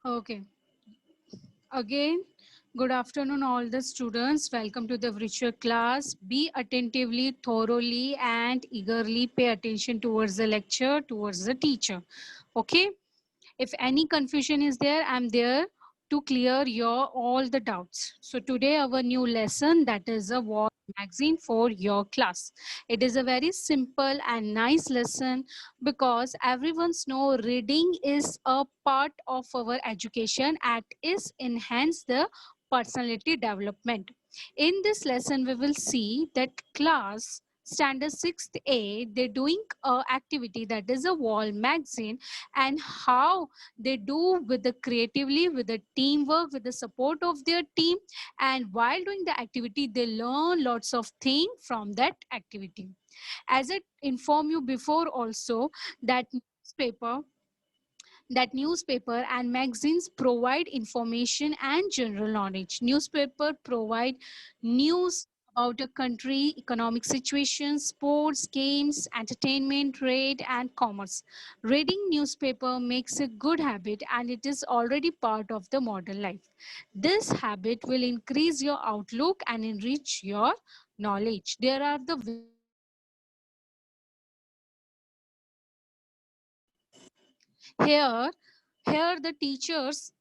Okay. Again, good afternoon, all the students. Welcome to the virtual class. Be attentively, thoroughly, and eagerly pay attention towards the lecture, towards the teacher. Okay. If any confusion is there, I'm there to clear your all the doubts. So today our new lesson, that is a wall magazine for your class. It is a very simple and nice lesson because everyone's know reading is a part of our education and is enhance the personality development. In this lesson we will see that class standard 6th A, they're doing a activity that is a wall magazine, and how they do with the creatively, with the teamwork, with the support of their team, and while doing the activity they learn lots of things from that activity. As I inform you before also, that newspaper and magazines provide information and general knowledge. Newspaper provide news about a country, economic situation, sports, games, entertainment, trade, and commerce. Reading newspaper makes a good habit and it is already part of the modern life. This habit will increase your outlook and enrich your knowledge. There are the various types of newspaper. Here, here the teachers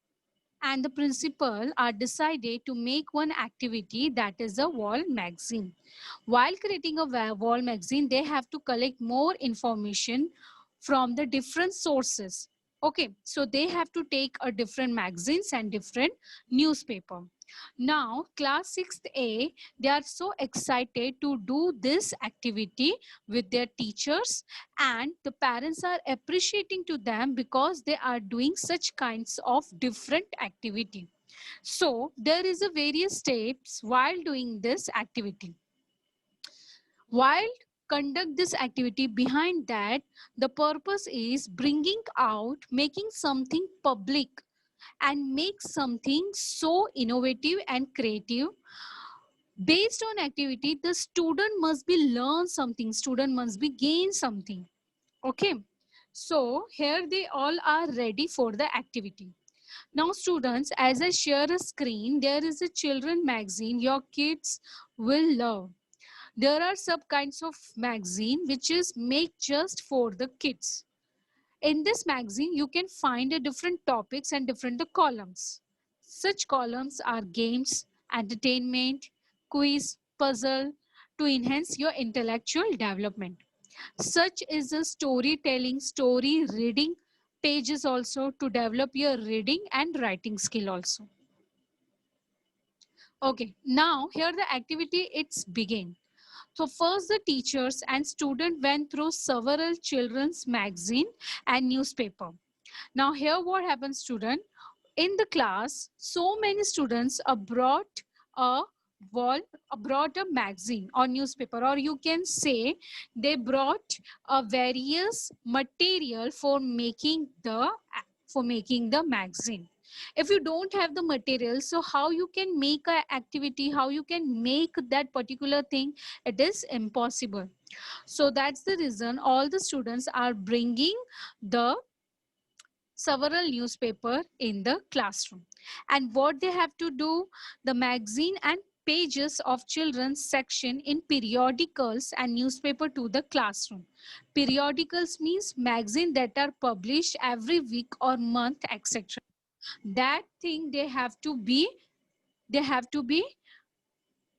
and the principal are decided to make one activity, that is a wall magazine. While creating a wall magazine, they have to collect more information from the different sources. Okay, so they have to take a different magazines and different newspaper. Now, class 6th A, they are so excited to do this activity with their teachers, and the parents are appreciating to them because they are doing such kinds of different activity. So there is a various steps while doing this activity. While conduct this activity, behind that the purpose is bringing out, making something public, and make something so innovative and creative. Based on activity, the student must be learn something, student must be gain something. Okay, so here they all are ready for the activity. Now students, as I share a screen, there is a children magazine your kids will love. There are sub kinds of magazine which is made just for the kids. In this magazine you can find a different topics and different columns. Such columns are games, entertainment, quiz, puzzle, to enhance your intellectual development. Such is a storytelling, story reading pages also, to develop your reading and writing skill also. Okay, now here the activity it's begin. So first the teachers and student went through several children's magazine and newspaper. Now here what happens student, in the class so many students are brought a wall, brought a magazine or newspaper, or you can say they brought a various material for making the magazine. If you don't have the material, so how you can make a activity, how you can make that particular thing, it is impossible. So that's the reason all the students are bringing the several newspaper in the classroom. And what they have to do, the magazine and pages of children's section in periodicals and newspaper to the classroom. Periodicals means magazine that are published every week or month, etc. That thing they have to be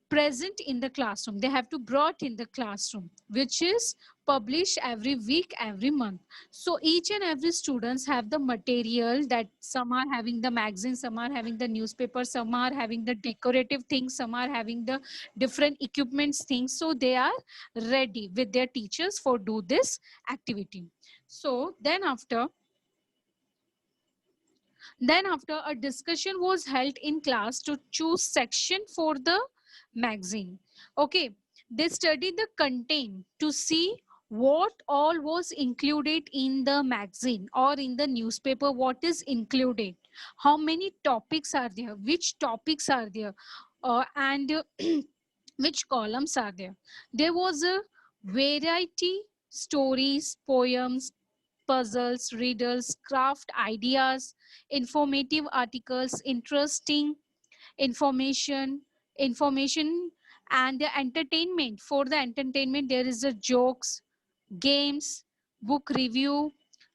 present in the classroom, they have to brought in the classroom, which is published every week, every month. So each and every students have the material, that some are having the magazine, some are having the newspaper, some are having the decorative things, some are having the different equipments things. So they are ready with their teachers for do this activity. So then after a discussion was held in class to choose section for the magazine. Okay, they studied the content to see what all was included in the magazine or in the newspaper, what is included, how many topics are there, which topics are there, and which columns are there. There was a variety, stories, poems, puzzles, riddles, craft ideas, informative articles, interesting information, information, and the entertainment. For the entertainment, there is a jokes, games, book review,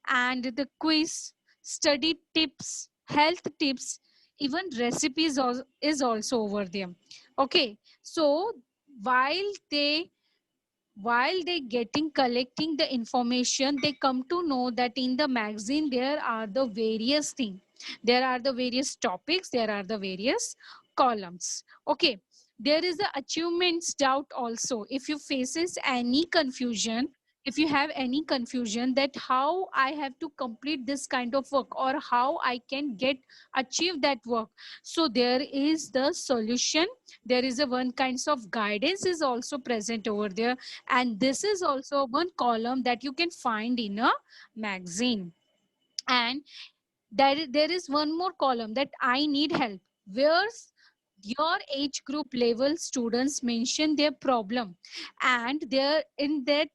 and the quiz, study tips, health tips, even recipes is also over there. Okay, so while they while they getting collecting the information, they come to know that in the magazine there are the various things, there are the various topics, there are the various columns. Okay, there is the achievements doubt also. If you faces any confusion, if you have any confusion that how I have to complete this kind of work or how I can get achieve that work, so there is the solution, there is a one kinds of guidance is also present over there, and this is also one column that you can find in a magazine. And there is one more column that I need help, where your age group level students mention their problem, and there in that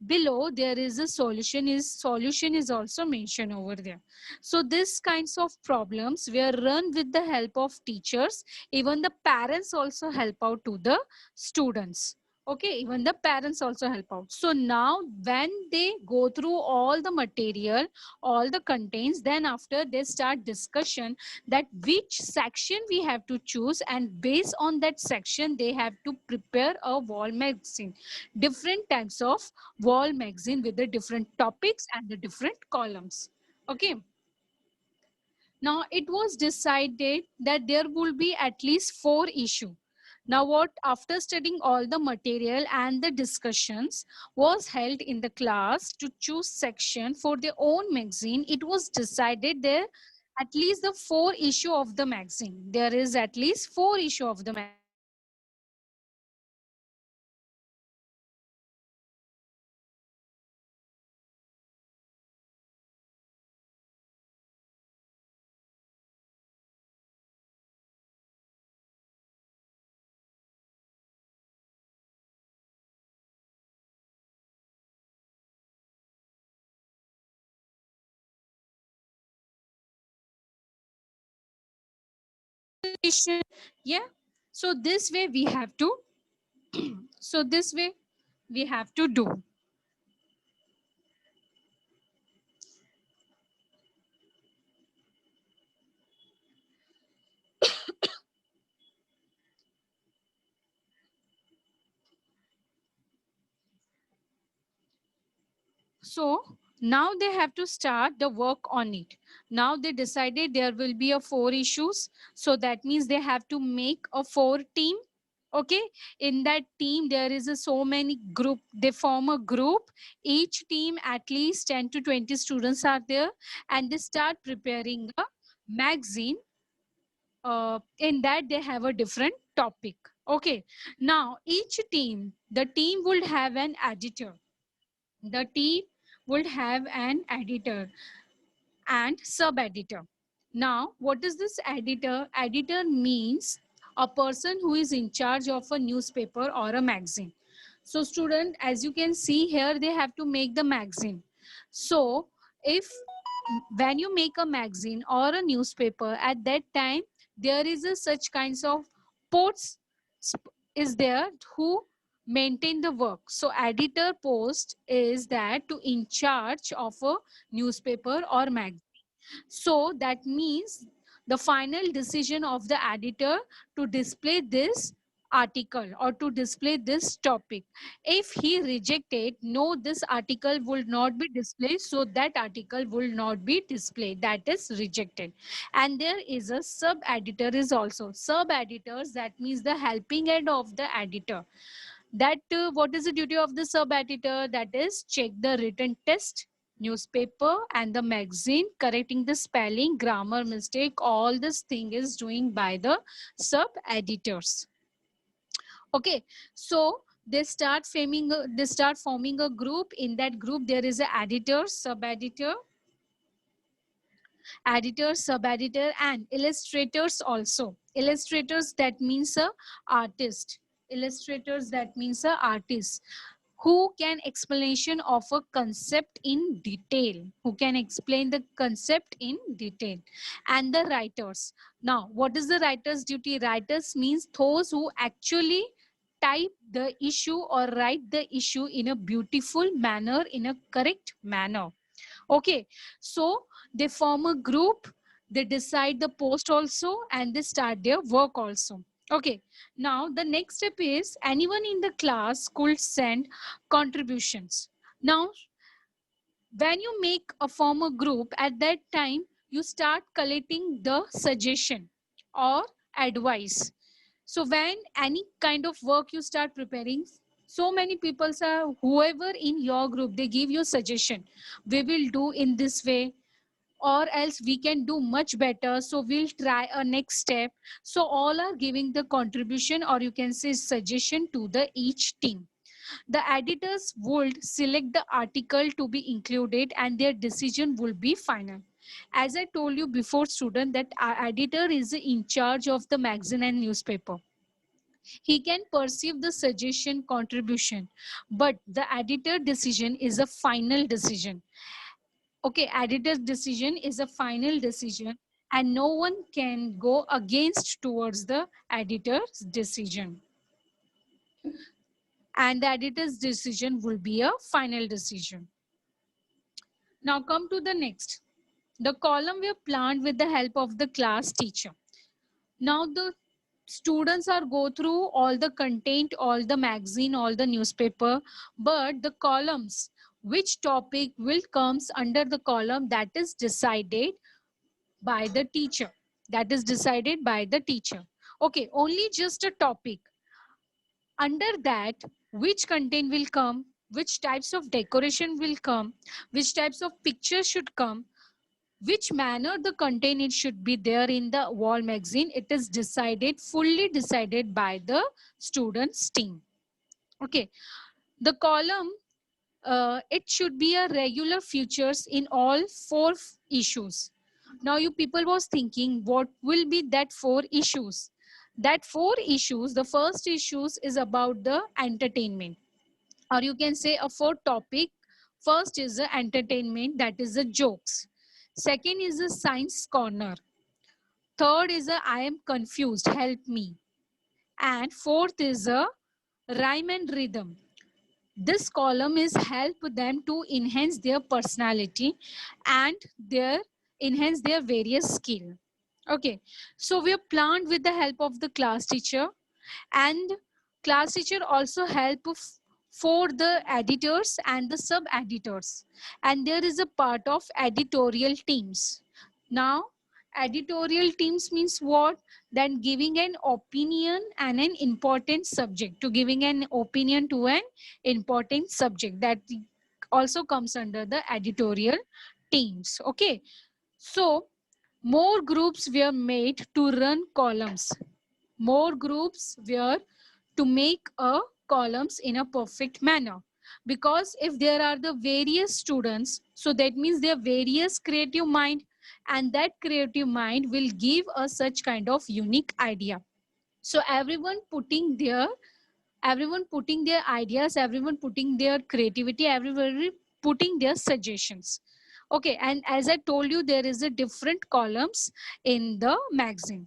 below there is a solution is also mentioned over there. So this kinds of problems were run with the help of teachers, even the parents also help out to the students. Okay, even the parents also help out. So now when they go through all the material, all the contents, then after they start discussion that which section we have to choose, and based on that section they have to prepare a wall magazine, different types of wall magazine with the different topics and the different columns. Okay, now it was decided that there will be at least 4 issues. Now what, after studying all the material and the discussions was held in the class to choose section for their own magazine, it was decided there at least the 4 issue of the magazine. There is at least 4 issue of the magazine. Yeah. So this way we have to, so this way we have to do. So now they have to start the work on it. Now they decided there will be a 4 issues. So that means they have to make a 4 team. Okay. In that team, there is a so many group. They form a group. Each team, at least 10 to 20 students are there. And they start preparing a magazine. In that they have a different topic. Okay. Now each team, the team would have an editor, the team would have an editor and sub-editor. Now, what is this editor? Editor means a person who is in charge of a newspaper or a magazine. So student, as you can see here, they have to make the magazine. So if when you make a magazine or a newspaper, at that time, there is a such kinds of posts is there who maintain the work. So editor post is that to in charge of a newspaper or magazine. So that means the final decision of the editor to display this article or to display this topic. If he rejected, no, this article will not be displayed, so that article will not be displayed. That is rejected. And there is a sub-editor is also. Sub-editors, that means the helping hand of the editor. That what is the duty of the sub editor? That is check the written test, newspaper and the magazine, correcting the spelling, grammar mistake. All this thing is doing by the sub editors. Okay, so they start forming a group. In that group there is a editor, sub editor, editor, sub-editor, and illustrators also. Illustrators, that means a artist. Illustrators, that means a artist. who can explanation of a concept in detail, who can explain the concept in detail. And the writers. Now, what is the writer's duty? Writers means those who actually type the issue or write the issue in a beautiful manner, in a correct manner. Okay, so they form a group, they decide the post also, and they start their work also. Okay, now the next step is anyone in the class could send contributions. Now, when you make a form a group, at that time you start collecting the suggestion or advice. So when any kind of work you start preparing, so many people are, whoever in your group, they give you suggestion, we will do in this way, or else we can do much better, so we'll try a next step. So all are giving the contribution, or you can say suggestion, to the each team. The editors would select the article to be included and their decision will be final. As I told you before, student, that our editor is in charge of the magazine and newspaper. He can perceive the suggestion contribution, but the editor decision is a final decision. Okay, editor's decision is a final decision, and no one can go against towards the editor's decision. And the editor's decision will be a final decision. Now come to the next. The column were planned with the help of the class teacher. Now the students are go through all the content, all the magazine, all the newspaper, but the columns, which topic will comes under the column, that is decided by the teacher. That is decided by the teacher. Okay, only just a topic. Under that, which content will come, which types of decoration will come, which types of pictures should come, which manner the content it should be there in the wall magazine, it is decided, fully decided by the students team. Okay, the column, it should be a regular features in all four issues. Now you people was thinking what will be that four issues. That four issues, the first issues is about the entertainment, or you can say a four topic. First is the entertainment, that is the jokes. Second is the science corner. Third is the I am confused, help me. And fourth is a rhyme and rhythm. This column is help them to enhance their personality and their enhance their various skill. Okay, so we are planned with the help of the class teacher, and class teacher also help for the editors and the sub editors, and there is a part of editorial teams. Now editorial teams means what? Then giving an opinion and an important subject, to giving an opinion to an important subject, that also comes under the editorial teams. Okay, so more groups were made to run columns. More groups were to make a columns in a perfect manner, because if there are the various students, so that means there are various creative mind, and that creative mind will give us such kind of unique idea. So everyone putting their ideas, everyone putting their creativity, everybody putting their suggestions. Okay, and as I told you, there is a different columns in the magazine.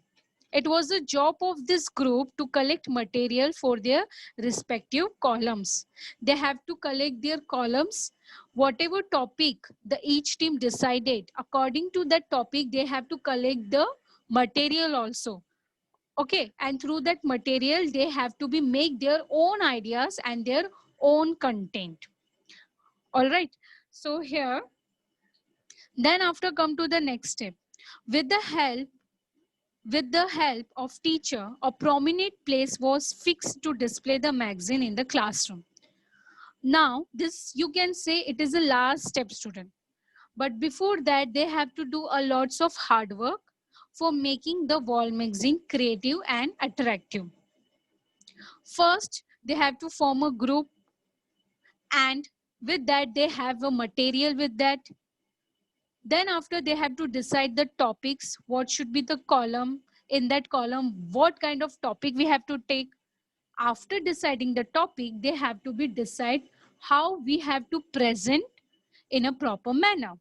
It was the job of this group to collect material for their respective columns. They have to collect their columns, whatever topic the each team decided. According to that topic, they have to collect the material also. Okay, and through that material, they have to be make their own ideas and their own content. All right. So here, then after come to the next step. With the help With the help of teacher, a prominent place was fixed to display the magazine in the classroom. Now, this you can say it is a last step, student. But before that, they have to do a lots of hard work for making the wall magazine creative and attractive. First, they have to form a group, and with that, they have a material with that. Then after, they have to decide the topics, what should be the column. In that column, what kind of topic we have to take. After deciding the topic, they have to be decide how we have to present in a proper manner,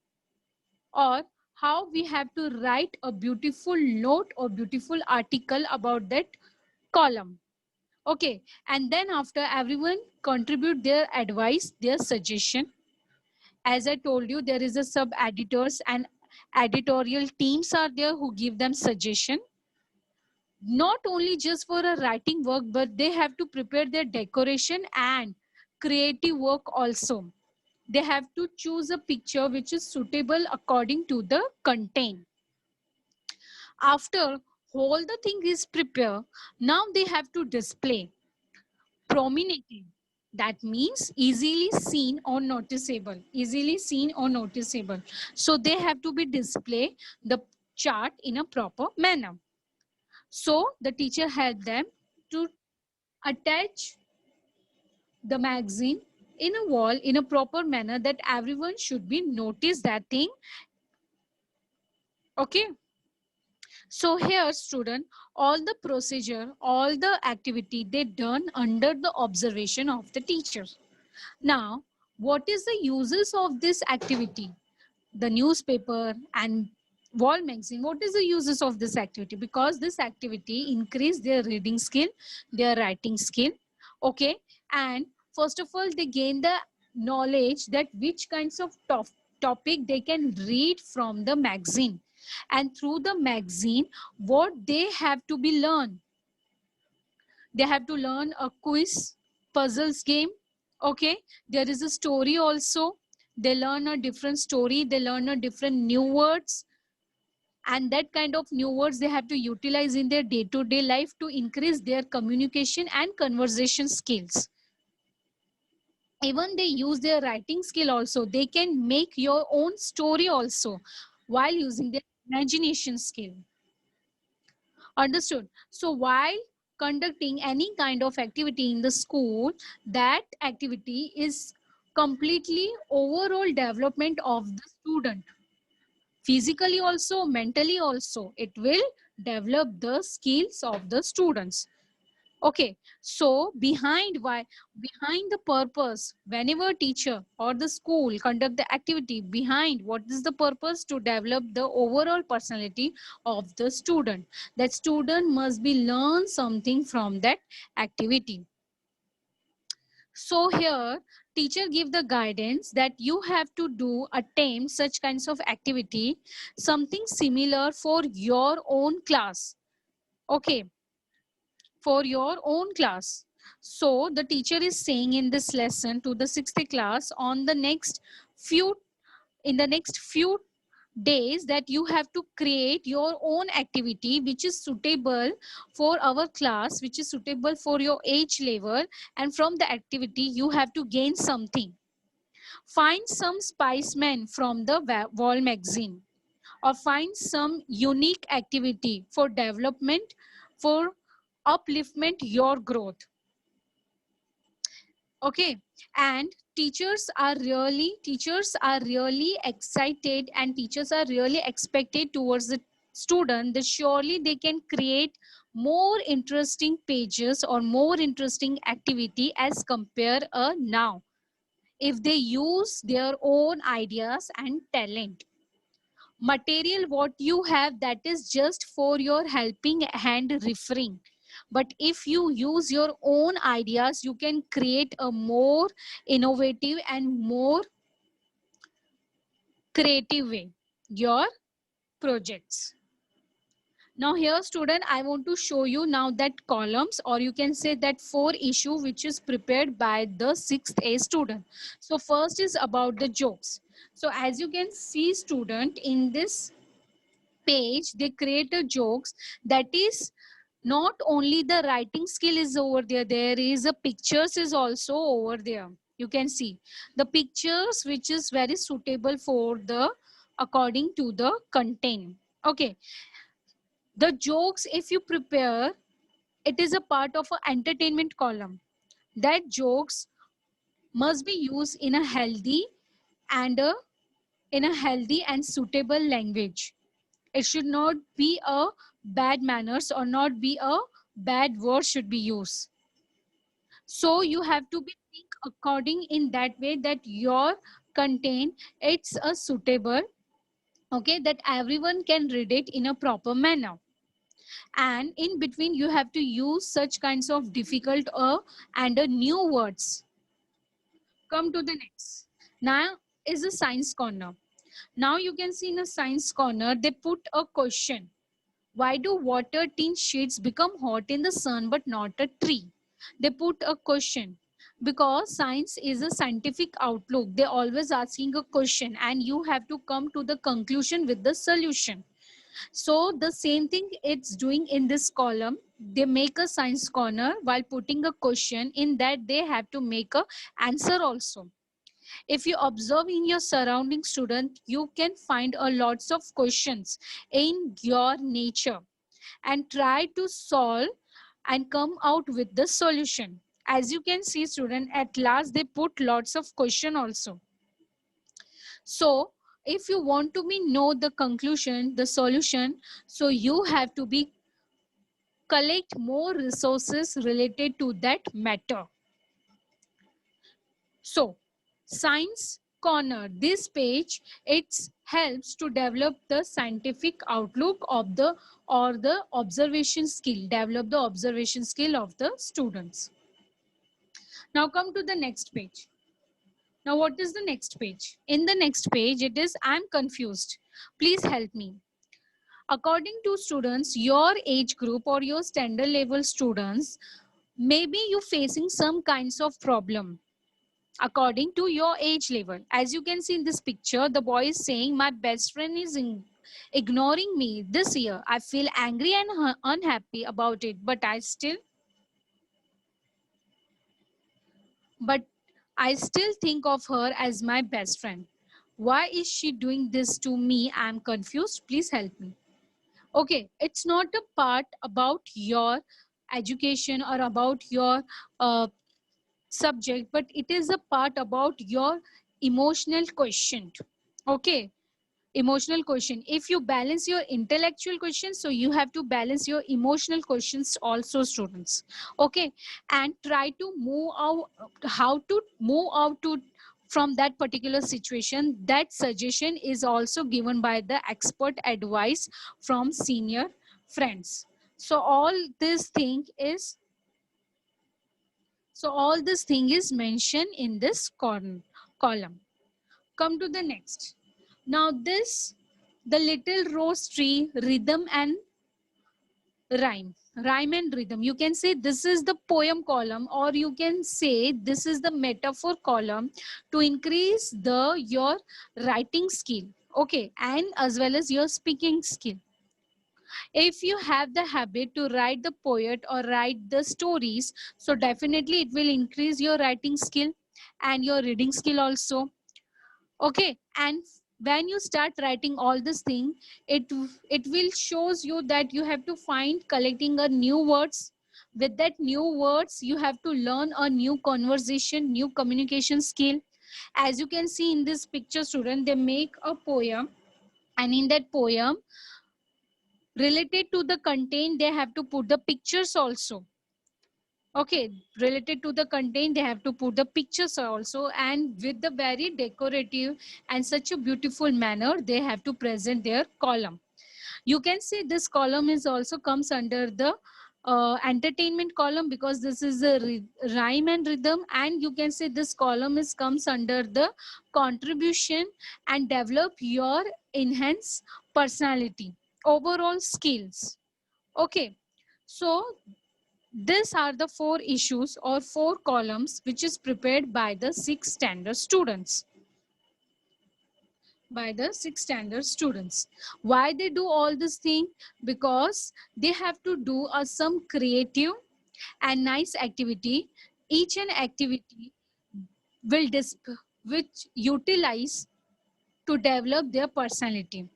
or how we have to write a beautiful note or beautiful article about that column. Okay, and then after everyone contribute their advice, their suggestion. As I told you, there is a sub editors and editorial teams are there who give them suggestion, not only just for a writing work, but they have to prepare their decoration and creative work also. They have to choose a picture which is suitable according to the content. After all the thing is prepared, now they have to display prominently. That means easily seen or noticeable. Easily seen or noticeable. So they have to be display the chart in a proper manner. So the teacher helped them to attach the magazine in a wall in a proper manner that everyone should be notice that thing. Okay. So here student, all the procedure, all the activity they done under the observation of the teacher. Now, what is the uses of this activity? The newspaper and wall magazine, what is the uses of this activity? Because this activity increase their reading skill, their writing skill. Okay. And first of all, they gain the knowledge that which kinds of topic they can read from the magazine, and through the magazine what they have to be learned. They have to learn a quiz, puzzles game. Okay. There is a story also. They learn a different story. They learn a different new words. And that kind of new words they have to utilize in their day-to-day life to increase their communication and conversation skills. Even they use their writing skill also. They can make your own story also while using their imagination skill. Understood. So while conducting any kind of activity in the school, that activity is completely overall development of the student. Physically also, mentally also, it will develop the skills of the students. Okay, so behind the purpose, whenever teacher or the school conduct the activity, behind what is the purpose? To develop the overall personality of the student. That student must be learn something from that activity. So here teacher give the guidance that you have to do attempt such kinds of activity, something similar for your own class. Okay, for your own class. So the teacher is saying in this lesson to the 6th class on the next few in the next few days that you have to create your own activity which is suitable for our class, which is suitable for your age level, and from the activity you have to gain something. Find some spicemen from the wall magazine, or find some unique activity for development, for upliftment your growth. Okay. And teachers are really excited, and teachers are really expected towards the student that surely they can create more interesting pages or more interesting activity as compare now, if they use their own ideas and talent. Material what you have, that is just for your helping hand referring, but if you use your own ideas, you can create a more innovative and more creative way your projects. Now here student, I want to show you now that columns, or you can say that 4 issue which is prepared by the 6th A student. So first is about the jokes. So as you can see student, in this page they create a jokes that is not only the writing skill is over there, there is a pictures is also over there. You can see the pictures which is very suitable for the according to the content. Okay, the jokes if you prepare, it is a part of an entertainment column. That jokes must be used in a healthy and suitable language. It should not be a bad manners or not be a bad word should be used. So you have to be think according in that way that your content it's a suitable, okay, that everyone can read it in a proper manner. And in between you have to use such kinds of difficult and new words. Come to the next. Now is a science corner. Now you can see in a science corner they put a question. Why do water tin sheets become hot in the sun but not a tree? They put a question because science is a scientific outlook. They always asking a question and you have to come to the conclusion with the solution. So the same thing it's doing in this column. They make a science corner while putting a question in that they have to make a answer also. If you observe in your surrounding student, you can find a lots of questions in your nature and try to solve and come out with the solution. As you can see student, at last they put lots of question also. So if you want to be know the conclusion, the solution, so you have to be collect more resources related to that matter. So science corner, this page, it helps to develop the scientific outlook of the or the observation skill, develop the observation skill of the students. Now come to the next page. Now what is the next page? In the next page it is I'm confused. Please help me. According to students, your age group or your standard level students, maybe you facing some kinds of problem according to your age level. As you can see in this picture, the boy is saying my best friend is ignoring me this year. I feel angry and unhappy about it, but I still think of her as my best friend. Why is she doing this to me? I'm confused. Please help me. Okay, it's not a part about your education or about your uh, subject, but it is a part about your emotional quotient. Okay, emotional quotient. If you balance your intellectual quotient, so you have to balance your emotional quotients also, students. Okay, and try to move out, how to move out to from that particular situation. That suggestion is also given by the expert advice from senior friends. So all this thing is mentioned in this column. Come to the next. Now this, the little rose tree, rhythm and rhyme. Rhyme and rhythm. You can say this is the poem column, or you can say this is the metaphor column to increase your writing skill. Okay, and as well as your speaking skill. If you have the habit to write the poet or write the stories, so definitely it will increase your writing skill and your reading skill also. Okay, and when you start writing all this thing, it will shows you that you have to find collecting a new words. With that new words you have to learn a new conversation, new communication skill. As you can see in this picture student, they make a poem, and in that poem related to the content they have to put the pictures also. Okay, related to the content they have to put the pictures also, and with the very decorative and such a beautiful manner they have to present their column. You can say this column is also comes under the entertainment column, because this is a rhyme and rhythm, and you can say this column is comes under the contribution and develop your enhance personality, overall skills. Okay, so these are the four issues or four columns which is prepared by the 6th standard students. By the 6th standard students. Why they do all this thing? Because they have to do some creative and nice activity. Each and activity will which utilize to develop their personality.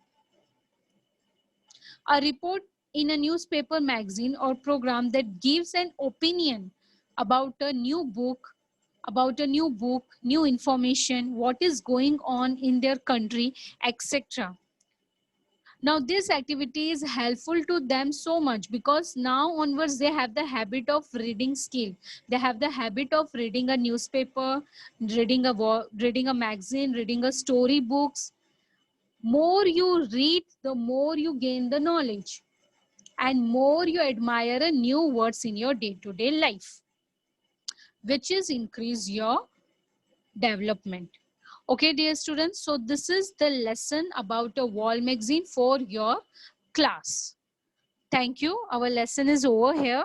A report in a newspaper, magazine or program that gives an opinion about a new book, new information, what is going on in their country, etc. Now this activity is helpful to them so much because now onwards they have the habit of reading skill. They have the habit of reading a newspaper, reading a magazine, reading a story books. More you read, the more you gain the knowledge and more you admire a new words in your day-to-day life, which is increase your development. Okay, dear students, so this is the lesson about a wall magazine for your class. Thank you. Our lesson is over here.